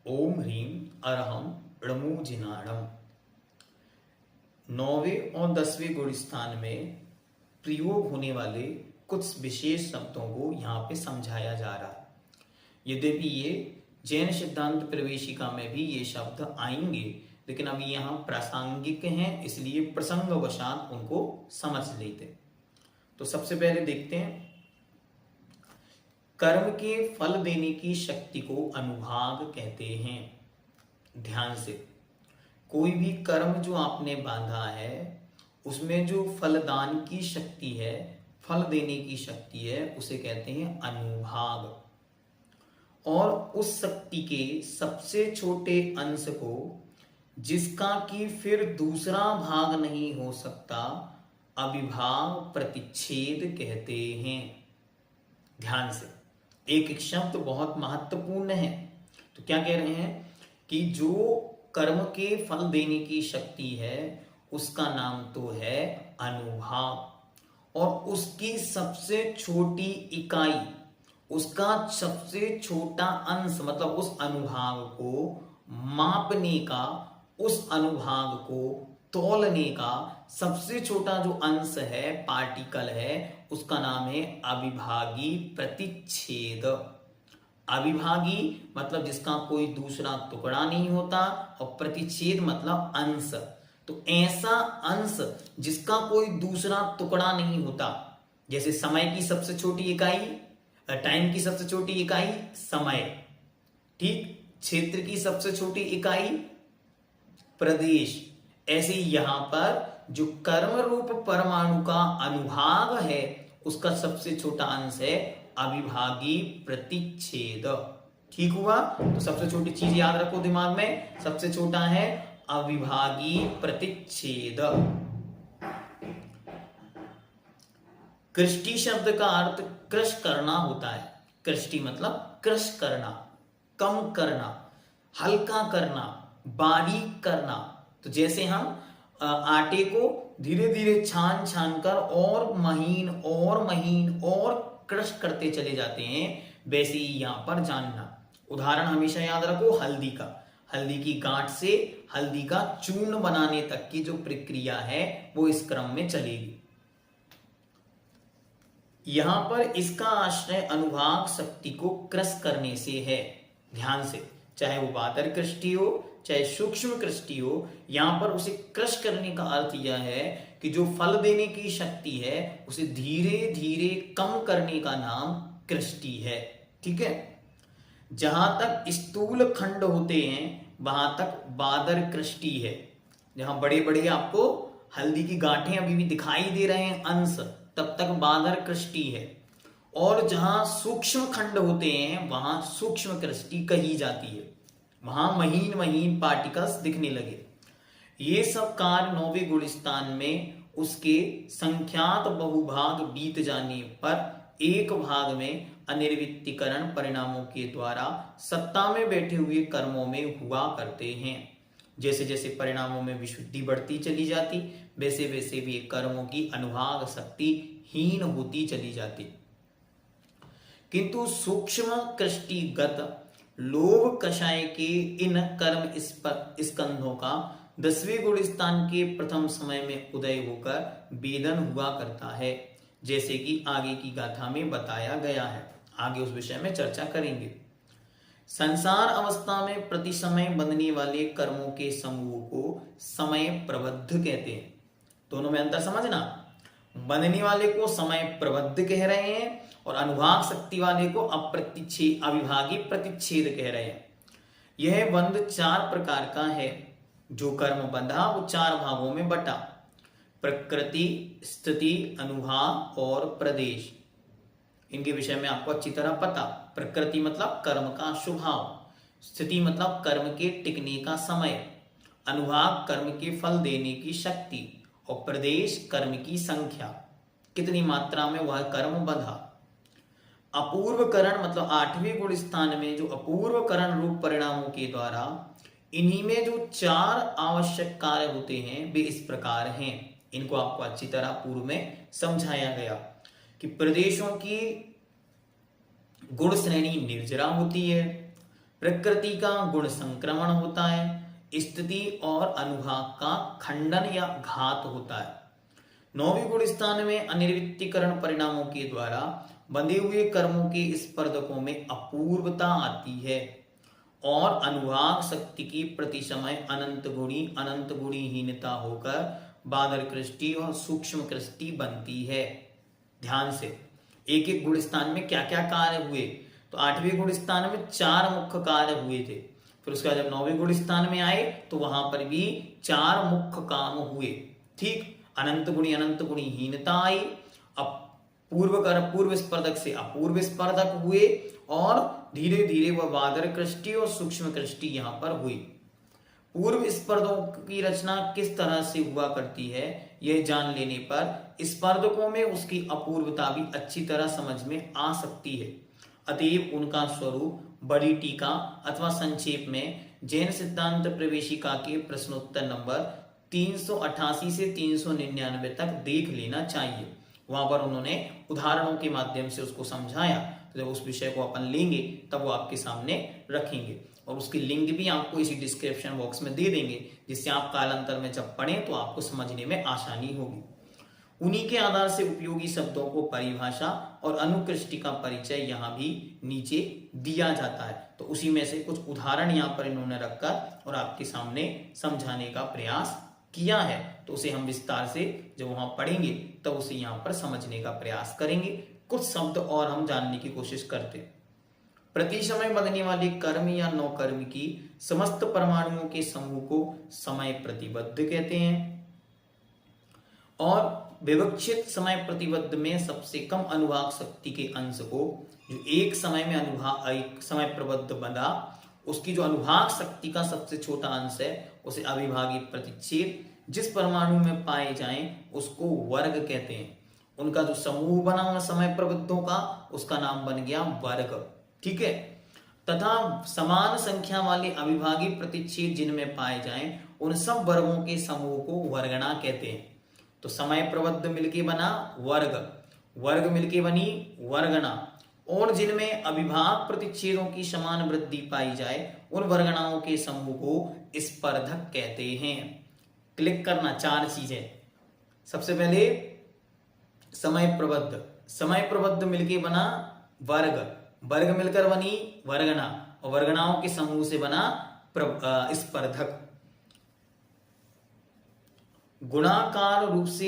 ओम ह्रीं अरहम णमुजिनाणम। 9वें और 10वें गुण स्थान में प्रयोग होने वाले कुछ विशेष शब्दों को यहाँ पे समझाया जा रहा है। यद्यपि ये जैन सिद्धांत प्रवेशिका में भी ये शब्द आएंगे, लेकिन अभी यहाँ प्रासंगिक हैं, इसलिए प्रसंगवशात उनको समझ लेते हैं। तो सबसे पहले देखते हैं, कर्म के फल देने की शक्ति को अनुभाग कहते हैं। ध्यान से, कोई भी कर्म जो आपने बांधा है उसमें जो फलदान की शक्ति है, फल देने की शक्ति है, उसे कहते हैं अनुभाग। और उस शक्ति के सबसे छोटे अंश को, जिसका कि फिर दूसरा भाग नहीं हो सकता, अविभाग प्रतिच्छेद कहते हैं। ध्यान से, एक एक शब्द बहुत महत्वपूर्ण है। तो क्या कह रहे हैं कि जो कर्म के फल देने की शक्ति है उसका नाम तो है अनुभाग, और उसकी सबसे छोटी इकाई, उसका सबसे छोटा अंश, मतलब उस अनुभाग को मापने का, उस अनुभाग को तौलने का सबसे छोटा जो अंश है, पार्टिकल है, उसका नाम है अविभागी प्रतिच्छेद। अविभागी मतलब जिसका कोई दूसरा टुकड़ा नहीं होता, और प्रतिच्छेद मतलब अंश। तो ऐसा अंश जिसका कोई दूसरा टुकड़ा नहीं होता, जैसे समय की सबसे छोटी इकाई, टाइम की सबसे छोटी इकाई समय, ठीक, क्षेत्र की सबसे छोटी इकाई प्रदेश, ऐसे यहां पर जो कर्म रूप परमाणु का अनुभाग है उसका सबसे छोटा अंश है अविभागी प्रतिच्छेद। ठीक हुआ? तो सबसे छोटी चीज याद रखो दिमाग में, सबसे छोटा है अविभागी प्रतिच्छेद। कृष्टि शब्द का अर्थ क्रश करना होता है। कृष्टि मतलब क्रश करना, कम करना, हल्का करना, बारीक करना। तो जैसे हम आटे को धीरे धीरे छान छान कर और महीन और महीन और क्रश करते चले जाते हैं, वैसे ही यहां पर जानना। उदाहरण हमेशा याद रखो हल्दी का। हल्दी की गांठ से हल्दी का चूर्ण बनाने तक की जो प्रक्रिया है वो इस क्रम में चलेगी। यहां पर इसका आश्रय अनुभाग शक्ति को क्रश करने से है। ध्यान से, चाहे वो बादर कृष्टि हो चाहे सूक्ष्म कृष्टि हो, यहां पर उसे क्रश करने का अर्थ यह है कि जो फल देने की शक्ति है उसे धीरे धीरे कम करने का नाम कृष्टि है। ठीक है? जहां तक स्थूल खंड होते हैं वहां तक बादर कृष्टि है। जहां बड़े बड़े आपको हल्दी की गांठें अभी भी दिखाई दे रहे हैं अंश, तब तक बादर कृष्टि है। और जहां सूक्ष्म खंड होते हैं वहां सूक्ष्म कृष्टि कही जाती है, वहां महीन महीन पार्टिकल्स दिखने लगे। ये सब कार्य 9वें गुण स्थान में उसके संख्यात बहुभाग बीत जाने पर एक भाग में अनिर्वित्तीकरण परिणामों के द्वारा सत्ता में बैठे हुए कर्मों में हुआ करते हैं। जैसे जैसे परिणामों में विशुद्धि बढ़ती चली जाती, वैसे वैसे भी कर्मों की अनुभाग शक्ति हीन होती चली जाती। किंतु सूक्ष्म कृष्टिगत लोभ कषाय के इन कर्म स्कंधों का 10वें गुण स्थान के प्रथम समय में उदय होकर वेदन हुआ करता है, जैसे कि आगे की गाथा में बताया गया है। आगे उस विषय में चर्चा करेंगे। संसार अवस्था में प्रति समय बंधने वाले कर्मों के समूह को समय प्रबद्ध कहते हैं। दोनों में अंतर समझना, बंधने वाले को समय प्रबद्ध कह रहे हैं और अनुभाग शक्ति वाले को अविभागी प्रतिच्छेद कह रहे हैं। यह बंध 4 प्रकार का है। जो कर्म बंधा वो 4 भागों में बटा, प्रकृति, स्थिति, अनुभाग और प्रदेश। इनके विषय में आपको अच्छी तरह पता। प्रकृति मतलब कर्म का स्वभाव, स्थिति मतलब कर्म के टिकने का समय, अनुभाग कर्म के फल देने की शक्ति, और प्रदेश कर्म की संख्या, कितनी मात्रा में वह कर्म बंधा। अपूर्व करण मतलब 8वें गुण स्थान में जो अपूर्व करण रूप परिणामों के द्वारा इन्हीं में जो 4 आवश्यक कार्य होते हैं वे इस प्रकार हैं। इनको आपको अच्छी तरह पूर्व में समझाया गया कि प्रदेशों की गुण श्रेणी निर्जरा होती है, प्रकृति का गुण संक्रमण होता है, स्थिति और अनुभाग का खंडन या घात होता है। 9वें गुण स्थान में अनिर्वृत्तीकरण परिणामों के द्वारा बंधे हुए कर्मों के स्पर्धकों में अपूर्वता आती है और अनुभाग शक्ति की प्रति समय अनंत गुणी हीनता होकर बादल कृष्टि और सूक्ष्म कृष्टि बनती है। ध्यान से, एक एक गुण स्थान में क्या क्या कार्य हुए, तो 8वें गुण स्थान में 4 मुख्य कार्य हुए थे। फिर उसके बाद जब 9वें गुण स्थान में आए तो वहां पर भी 4 मुख्य काम हुए। ठीक, अनंत गुणी हीनता आई, अब पूर्व स्पर्धक से अपूर्व स्पर्धक हुए और धीरे धीरे वह बादर कृष्टि और सूक्ष्म कृष्टि यहां पर हुई। पूर्व स्पर्धों की रचना किस तरह से हुआ करती है यह जान लेने पर स्पर्धकों में उसकी अपूर्वता भी अच्छी तरह समझ में आ सकती है। अतएव उनका स्वरूप बड़ी टीका अथवा संक्षेप में जैन सिद्धांत प्रवेशिका के प्रश्नोत्तर नंबर 388 से 399 तक देख लेना चाहिए। वहां पर उन्होंने उदाहरणों के माध्यम से उसको समझाया। तो जब उस विषय को अपन लेंगे तब वो आपके सामने रखेंगे और उसकी लिंक भी आपको इसी डिस्क्रिप्शन बॉक्स में दे देंगे, जिससे आप कालांतर में जब पढ़ें तो आपको समझने में आसानी होगी। उन्हीं के आधार से उपयोगी शब्दों को परिभाषा और अनुकृष्टि का परिचय यहाँ भी नीचे दिया जाता है। तो उसी में से कुछ उदाहरण यहाँ पर इन्होंने रखकर और आपके सामने समझाने का प्रयास किया है। तो उसे हम विस्तार से जब वहां पढ़ेंगे तब उसे यहाँ पर समझने का प्रयास करेंगे। कुछ शब्द और हम जानने की कोशिश करते हैं। प्रति समय बंधने वाले कर्म या नौकर्म की समस्त परमाणुओं के समूह को समय प्रतिबद्ध कहते हैं और विवक्षित समय प्रतिबद्ध में सबसे कम अनुभाग शक्ति के अंश को जो एक समय में एक समय प्रबद्ध बंधा उसकी जो अनुभाग शक्ति का सबसे छोटा अंश है उसे अविभागी प्रतिच्छेद जिस परमाणु में पाए जाएं उसको वर्ग कहते हैं। उनका जो समूह बना हुआ समय प्रबद्धों का उसका नाम बन गया वर्ग। ठीक है, तथा समान संख्या वाले अविभागी प्रतिच्छेद जिनमें पाए जाएं उन सब वर्गों के समूह को वर्गना कहते हैं। तो समय प्रबद्ध मिलके बना वर्ग, वर्ग मिलके बनी वर्गना, और जिनमें अविभाग प्रतिच्छेदों की समान वृद्धि पाई जाए उन वर्गनाओं के समूह को स्पर्धक कहते हैं। क्लिक करना 4 चीजें। सबसे पहले समय प्रबद्ध, समय प्रबद्ध मिलके बना वर्ग, वर्ग मिलकर बनी वर्गना और वर्गनाओं के समूह से बना स्पर्धक। गुणाकार रूप से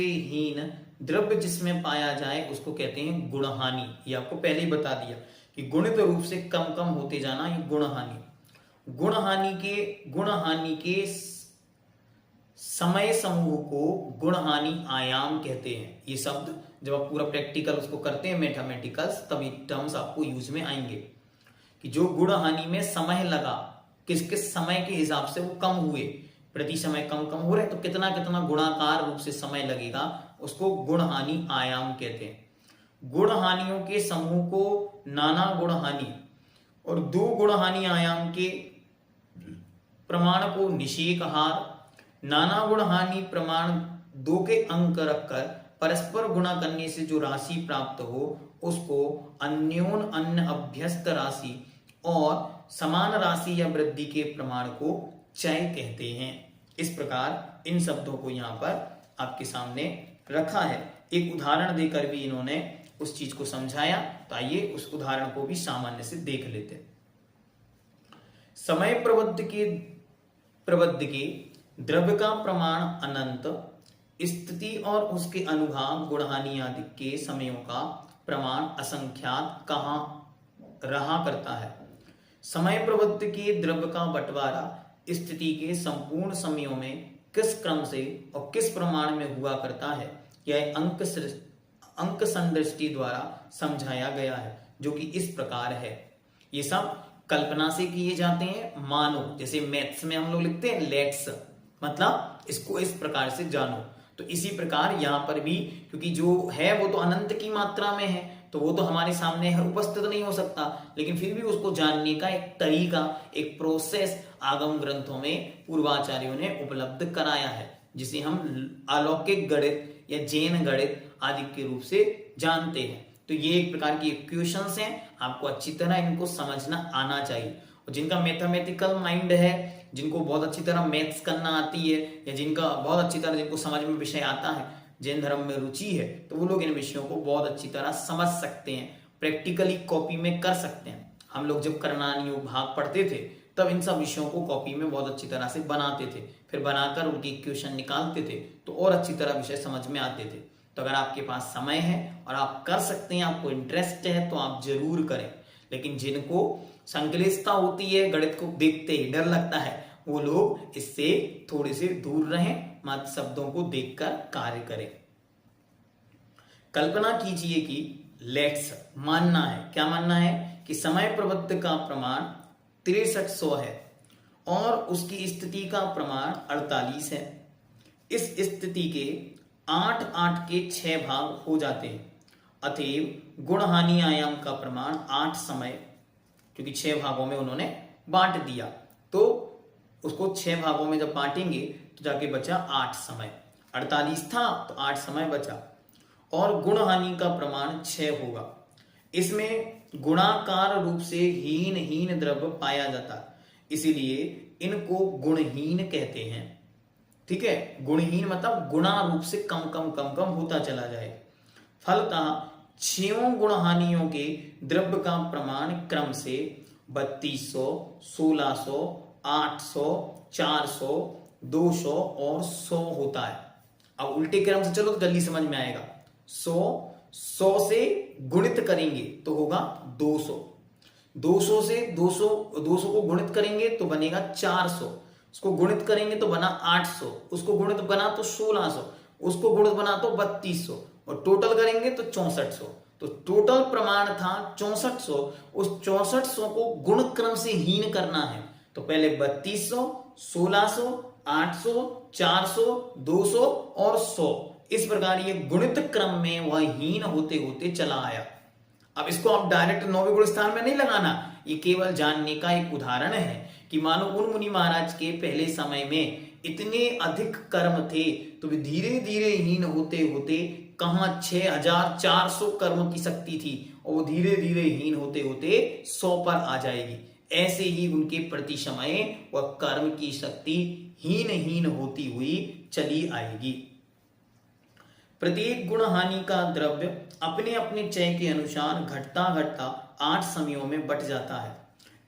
हीन द्रव्य जिसमें पाया जाए उसको कहते हैं गुणहानि। ये आपको पहले ही बता दिया कि गुणित रूप से कम कम होते जाना ये गुणहानि। गुणहानि के समय समूह को गुणहानि आयाम कहते हैं। ये शब्द जब आप पूरा प्रैक्टिकल उसको करते हैं मैथमेटिकल्स तब ये टर्म्स आपको यूज में आएंगे कि जो गुणहानि में समय लगा, किस किस समय के हिसाब से वो कम हुए, प्रति समय कम कम हो रहे तो कितना कितना गुणाकार रूप से समय लगेगा उसको गुणहानि आयाम कहते हैं। गुणहानियों के समूह को नाना गुणहानि और 2 गुणहानि आयाम के प्रमाण को निषेक हार, नाना गुणहानि प्रमाण 2 के अंक रखकर परस्पर गुणा करने से जो राशि प्राप्त हो उसको अन्योन अन्य अभ्यस्त राशि और समान राशि या वृद्धि के प्रमाण को चय कहते हैं। इस प्रकार इन शब्दों को यहाँ पर आपके सामने रखा है। एक उदाहरण देकर भी इन्होंने उस चीज को समझाया। तो आइए उस उदाहरण को भी सामान्य से देख लेते हैं। समय प्रबद्ध के द्रव्य का प्रमाण अनंत, स्थिति और उसके अनुभाग गुणहानि आदि के समयों का प्रमाण असंख्यात कहाँ रहा करता है। समय प्रबद्ध के द्रव्य का बंटवारा स्थिति के संपूर्ण समयों में किस क्रम से और किस प्रमाण में हुआ करता है यह अंक संदृष्टि द्वारा समझाया गया है, जो कि इस प्रकार है। ये सब कल्पना से किए जाते हैं। मानो, जैसे मैथ्स में हम लोग लिखते हैं लेट्स, मतलब इसको इस प्रकार से जानो, तो इसी प्रकार यहाँ पर भी, क्योंकि जो है वो तो अनंत की मात्रा में है, तो वो तो हमारे सामने है, उपस्थित नहीं हो सकता, लेकिन फिर भी उसको जानने का एक तरीका, एक प्रोसेस आगम ग्रंथों में पूर्वाचार्यों ने उपलब्ध कराया है, जिसे हम अलौकिक गणित या जैन गणित आदि के रूप से जानते हैं। तो ये एक प्रकार की इक्वेशंस हैं, आपको अच्छी तरह इनको समझना आना चाहिए। और जिनका मैथमेटिकल माइंड है, जिनको बहुत अच्छी तरह मैथ्स करना आती है, या जिनका बहुत अच्छी तरह जिनको समझ में विषय आता है, जैन धर्म में रुचि है, तो वो लोग इन विषयों को बहुत अच्छी तरह समझ सकते हैं, प्रैक्टिकली कॉपी में कर सकते हैं। हम लोग जब करणानी भाग पढ़ते थे तब इन सब विषयों को कॉपी में बहुत अच्छी तरह से बनाते थे, फिर बनाकर उनकी इक्वेशन निकालते थे, तो और अच्छी तरह विषय समझ में आते थे। तो अगर आपके पास समय है और आप कर सकते हैं, आपको इंटरेस्ट है, तो आप जरूर करें। लेकिन जिनको संक्लिष्टता होती है, गणित को देखते ही डर लगता है, वो लोग इससे थोड़े से दूर रहें, मात्र शब्दों को देखकर कार्य करें। कल्पना कीजिए कि लेट्स, मानना है, क्या मानना है कि समय प्रवृत्त का प्रमाण 6300 है और उसकी स्थिति का प्रमाण 48 है। इस स्थिति के 8 के 6 भाग हो जाते हैं, अतएव गुण हानि आयाम का प्रमाण 8 समय, क्योंकि 6 भागों में उन्होंने बांट दिया, तो उसको 6 भागों में जब बांटेंगे तो जाके बचा 8 समय। 48 था तो 8 समय बचा, और गुण हानि का प्रमाण 6 होगा। इसमें गुणाकार रूप से हीन द्रव्य पाया जाता, इसीलिए इनको गुणहीन कहते हैं। ठीक है, गुणहीन मतलब गुणा रूप से कम कम कम कम होता चला जाए। फलतः 6 गुणहानियों के द्रव्य का प्रमाण क्रम से 3200, 1600, 800, 400, 200 और 100 होता है। अब उल्टे क्रम से चलो तो जल्दी समझ में आएगा। 100 से गुणित करेंगे तो होगा 200, 200 से 200 को गुणित करेंगे तो बनेगा 400, उसको गुणित करेंगे तो बना 800, उसको गुणित बना तो 1600, उसको गुणित बना तो 3200, और टोटल करेंगे तो 6400। तो टोटल प्रमाण था 6400, उस 6400 को गुण क्रम से हीन करना है, तो पहले 3200, 1600, 800, 400, 200 और 100, इस प्रकार ये गुणित क्रम में वह हीन होते होते चला आया। अब इसको आप डायरेक्ट 9वें गुण स्थान में नहीं लगाना, ये केवल जानने का एक उदाहरण है कि मानो उन मुनि महाराज के पहले समय में इतने अधिक कर्म थे, तो वे धीरे धीरे हीन होते होते कहां 6400 कर्म की शक्ति थी, और वो धीरे धीरे हीन होते होते 100 पर आ जाएगी। ऐसे ही उनके प्रति समय वह कर्म की शक्ति हीन होती हुई चली आएगी। प्रत्येक गुण हानि का द्रव्य अपने अपने चय के अनुसार घटता घटता 8 समयों में बट जाता है।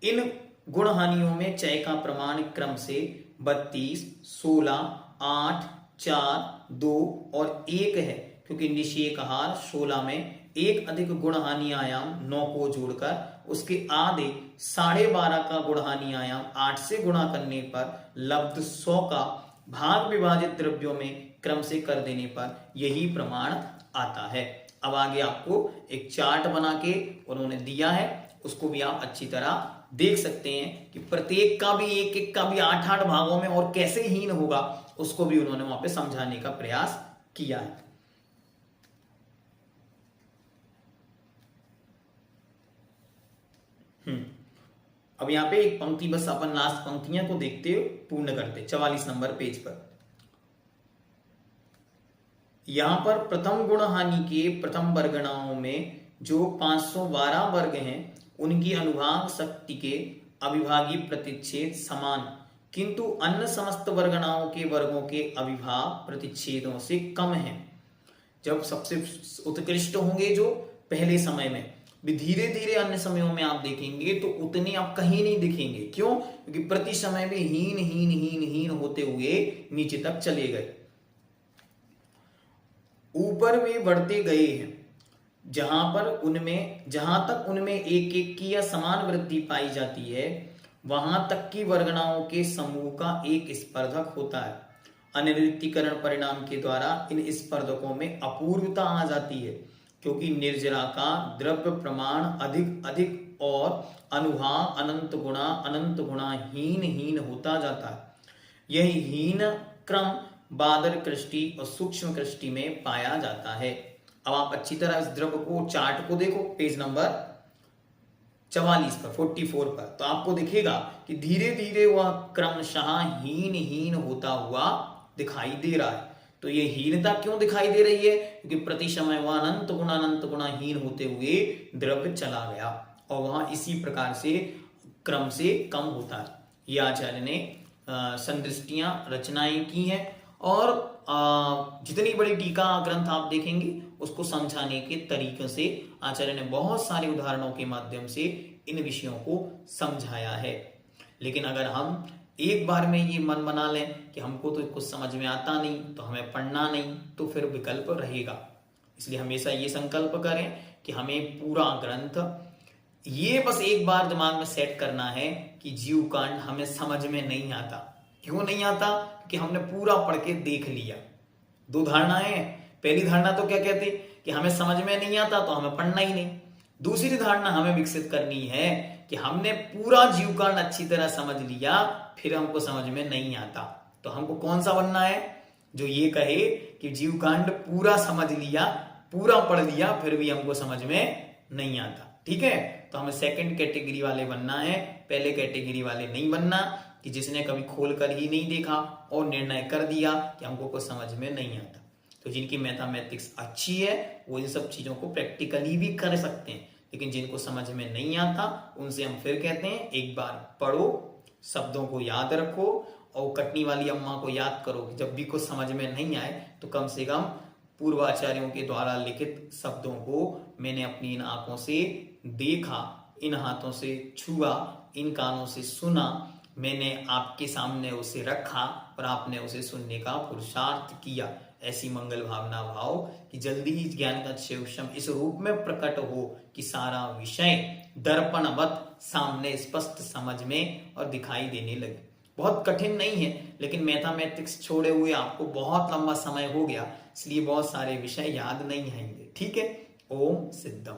इन गुण हानियों में चय का प्रमाण क्रम से 32, 16, 8, 4, 2 और 1 है, क्योंकि निश्चय कहार 16 में एक अधिक गुण हानि आयाम 9 को जोड़कर उसके आधे 12.5 का गुण हानि आयाम 8 से गुणा करने पर लब्ध 100 का भाग विभाजित द्रव्यों में क्रम से कर देने पर यही प्रमाण आता है। अब आगे आपको एक चार्ट बना के उन्होंने दिया है, उसको भी आप अच्छी तरह देख सकते हैं कि प्रत्येक का भी एक एक का भी 8 भागों में और कैसे हीन होगा, उसको भी उन्होंने वहां पे समझाने का प्रयास किया है। अब यहाँ पे एक पंक्ति, बस अपन लास्ट पंक्तियां को देखते हुए पूर्ण करते, 44 नंबर पेज पर। यहां पर प्रथम गुण हानि के प्रथम वर्गणाओं में जो 512 वर्ग हैं, उनकी अनुभाग शक्ति के अविभागी प्रतिच्छेद समान, किंतु अन्य समस्त वर्गणाओं के वर्गों के अविभाग प्रतिच्छेदों से कम है। जब सबसे उत्कृष्ट होंगे जो पहले समय में, धीरे धीरे अन्य समयों में आप देखेंगे तो उतने आप कहीं नहीं दिखेंगे। क्यों? क्योंकि प्रति समय में हीन होते हुए नीचे तक चले गए। ऊपर वे बढ़ते गए हैं, जहां तक उनमें एक एक की या समान वृद्धि पाई जाती है, वहां तक की वर्गणाओं के समूह का एक स्पर्धक होता है। अनिर्वृत्तीकरण परिणाम के द्वारा इन स्पर्धकों में अपूर्वता आ जाती है, क्योंकि निर्जरा का द्रव्य प्रमाण अधिक अधिक और अनुभाग अनंत गुणा हीन हीन होता जाता है। यही हीन क्रम बादर कृष्टि और सूक्ष्म कृष्टि में पाया जाता है। अब आप अच्छी तरह इस द्रव्य को चार्ट को देखो, पेज नंबर 44 पर 44 पर, तो आपको दिखेगा कि धीरे धीरे वह क्रमशः हीन हीन होता हुआ दिखाई दे रहा है। तो ये हीनता क्यों दिखाई दे रही है? क्योंकि प्रति समय वह अनंत गुणा हीन होते हुए द्रव्य चला गया और वहां इसी प्रकार से क्रम से कम होता है। ये आचार्य ने संदृष्टियां रचनाएं की हैं और जितनी बड़ी टीका ग्रंथ आप देखेंगे उसको समझाने के तरीके से आचार्य ने बहुत सारे उदाहरणों के माध्यम से इन विषयों को समझाया है। लेकिन अगर हम एक बार में ये मन बना लें कि हमको तो कुछ समझ में आता नहीं, तो हमें पढ़ना नहीं, तो फिर विकल्प रहेगा। इसलिए हमेशा ये संकल्प करें कि हमें पूरा ग्रंथ, ये बस एक बार दिमाग में सेट करना है कि जीव कांड हमें समझ में नहीं आता। क्यों नहीं आता? कि हमने पूरा पढ़ के देख लिया। दो धारणाएं। पहली धारणा तो क्या कहती कि हमें समझ में नहीं आता तो हमें पढ़ना ही नहीं। दूसरी धारणा हमें विकसित करनी है कि हमने पूरा जीवकांड अच्छी तरह समझ लिया, फिर हमको समझ में नहीं आता। तो हमको कौन सा बनना है? जो ये कहे कि जीवकांड पूरा समझ लिया, पूरा पढ़ लिया, फिर भी हमको समझ में नहीं आता। ठीक है, तो हमें सेकंड कैटेगरी वाले बनना है, पहले कैटेगरी वाले नहीं बनना कि जिसने कभी खोल कर ही नहीं देखा और निर्णय कर दिया कि हमको कुछ समझ में नहीं आता। तो जिनकी मैथमेटिक्स अच्छी है वो इन सब चीजों को प्रैक्टिकली भी कर सकते हैं, लेकिन जिनको समझ में नहीं आता उनसे हम फिर कहते हैं एक बार पढ़ो, शब्दों को याद रखो और कटनी वाली अम्मा को याद करो कि जब भी कुछ समझ में नहीं आए तो कम से कम पूर्वाचार्यों के द्वारा लिखित शब्दों को मैंने अपनी इन आंखों से देखा, इन हाथों से छुआ, इन कानों से सुना, मैंने आपके सामने उसे रखा और आपने उसे सुनने का पुरुषार्थ किया। ऐसी मंगल भावना भाव कि जल्दी ही ज्ञान का शिवशम इस रूप में प्रकट हो कि सारा विषय दर्पणवत सामने स्पष्ट समझ में और दिखाई देने लगे। बहुत कठिन नहीं है, लेकिन मैथमेटिक्स छोड़े हुए आपको बहुत लंबा समय हो गया, इसलिए बहुत सारे विषय याद नहीं आएंगे। ठीक है, ओम सिद्धम।